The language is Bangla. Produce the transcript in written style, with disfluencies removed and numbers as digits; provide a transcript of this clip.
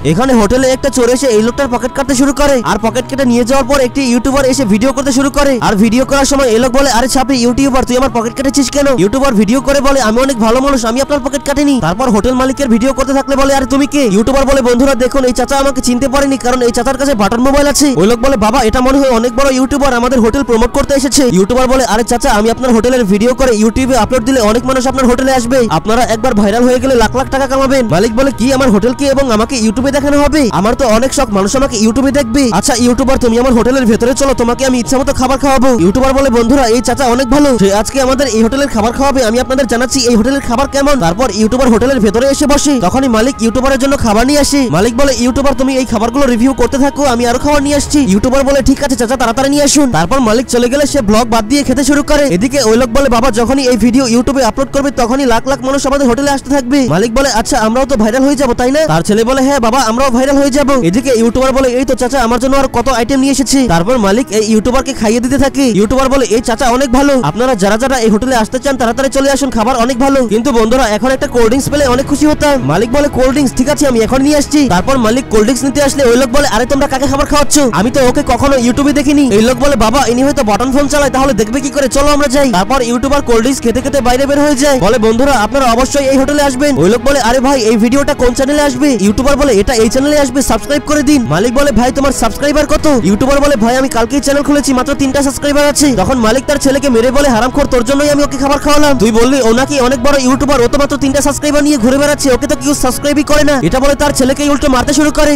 এখানে হোটেলে একটা চোর এসে এই লোকটার পকেট কাটতে শুরু করে আর পকেট কেটে নিয়ে যাওয়ার পর একটি ইউটিউবার এসে ভিডিও করতে শুরু করে আর ভিডিও করার সময় এই লোক বলে, আরে ছাপড়ি ইউটিউবার, তুই আমার পকেট কেটেছিস কেন? ইউটিউবার ভিডিও করে বলে, আমি অনেক ভালো মানুষ, আমি আপনার পকেট কাটিনি। তারপর হোটেল মালিকের ভিডিও করতে থাকলে বলে, আরে তুমি কে? ইউটিউবার বলে, বন্ধুরা দেখুন, এই চাচা আমাকে চিনতে পারেনি, কারণ এই চাচার কাছে বাটন মোবাইল আছে। ওই লোক বলে, বাবা এটা মনে হয় অনেক বড় ইউটিউবার, আমাদের হোটেল প্রমোট করতে এসেছে। ইউটিউবার বলে, আরে চাচা, আমি আপনার হোটেলের ভিডিও করে ইউটিউবে আপলোড দিলে অনেক মানুষ আপনার হোটেলে আসবে, আপনারা একবার ভাইরাল হয়ে গেলে লাখ লাখ টাকা কামাবেন। মালিক বলে, কি আমার হোটেলকে এবং আমাকে ইউটিউবে দেখানো হবে? আমার তো অনেক শখ মানুষ আমাকে ইউটিউবে দেখবে। আচ্ছা ইউটিউবার, তুমি আমার হোটেলের ভেতরে চলো, তোমাকে আমি ইচ্ছামতো খাবার খাওয়াবো। ইউটিউবার বলে, বন্ধুরা এই চাচা অনেক ভালো, সে আজকে আমাদের এই হোটেলের খাবার খাওয়াবে, আমি আপনাদের জানাচ্ছি এই হোটেলের খাবার কেমন। তারপর ইউটিউবার হোটেলের ভেতরে এসে বসে, তখনই মালিক ইউটিউবারের জন্য খাবার নিয়ে আসে। মালিক বলে, ইউটিউবার তুমি এই খাবারগুলো রিভিউ করতে থাকো, আমি আরো খাবার নিয়ে আসছি। ইউটিউবার বলে, ঠিক আছে চাচা, তাড়াতাড়ি নিয়ে আসুন। তারপর মালিক চলে গেলে সে ব্লগ বাদ দিয়ে খেতে শুরু করে। এদিকে ওই লোক বলে, বাবা যখনই এই ভিডিও ইউটিউবে আপলোড করবে তখনই লাখ লাখ মানুষ আমাদের হোটেলে আসতে থাকবে। মালিক বলে, আচ্ছা আমরাও তো ভাইরাল হয়ে যাবো তাই না? তার ছেলে বলে, হ্যাঁ বাবা আমরাও ভাইরাল হয়ে যাবো। এদিকে ইউটিউবার বলে, এই তো চাচা আমার জন্য আর কত আইটেম নিয়ে এসেছি। তারপর মালিক এই ইউটিউবারকে খাইয়ে দিতে থাকে। ইউটিউবার বলে, এই চাচা অনেক ভালো, আপনারা যারা যারা এই হোটেলে আসতে চান তাড়াতাড়ি চলে আসুন, খাবার অনেক ভালো। কিন্তু বন্ধুরা এখন একটা কোল্ড ড্রিঙ্কস পেলে অনেক খুশি হতাম। মালিক বলে, কোল্ড ড্রিঙ্কস ঠিক আছে, আমি এখন নিয়ে আসছি। তারপর মালিক কোল্ড ড্রিঙ্কস নিতে আসলে ওই লোক বলে, আরে তোমরা কাকে খাবার খাওয়াচ্ছ? আমি তো ওকে কখনো ইউটিউবে দেখিনি। এই লোক বলে, বাবা ইনি হয়তো বাটন ফোন চালায়, তাহলে দেখবে কি করে, চলো আমরা যাই। তারপর ইউটিউবার কোল্ড ড্রিঙ্কস খেতে খেতে বাইরে বের হয়ে যায়, বলে, বন্ধুরা আপনারা অবশ্যই এই হোটেলে আসবেন। ওই লোক বলে, আরে ভাই এই ভিডিওটা কোন চ্যানেলে আসবে? ইউটিউবার বলে, এটা এই চ্যানেলে আসবে, সাবস্ক্রাইব করে দিন। মালিক বলে, ভাই তোমার সাবস্ক্রাইবার কত? ইউটিউবার বলে, ভাই আমি কালকেই চ্যানেল খুলেছি, মাত্র 3টা সাবস্ক্রাইবার আছে। তখন মালিক তার ছেলেকে মেরে বলে, হারামখোর, তোর জন্যই আমি ওকে খাবার খাওয়ালাম, তুই বললি ও নাকি অনেক বড় ইউটিউবার, ও তো মাত্র 3টা সাবস্ক্রাইবার নিয়ে ঘুরে বেড়াচ্ছে, ওকে তো কেউ সাবস্ক্রাইবই করে না। এটা বলে তার ছেলেকে উল্টো মারতে শুরু করে।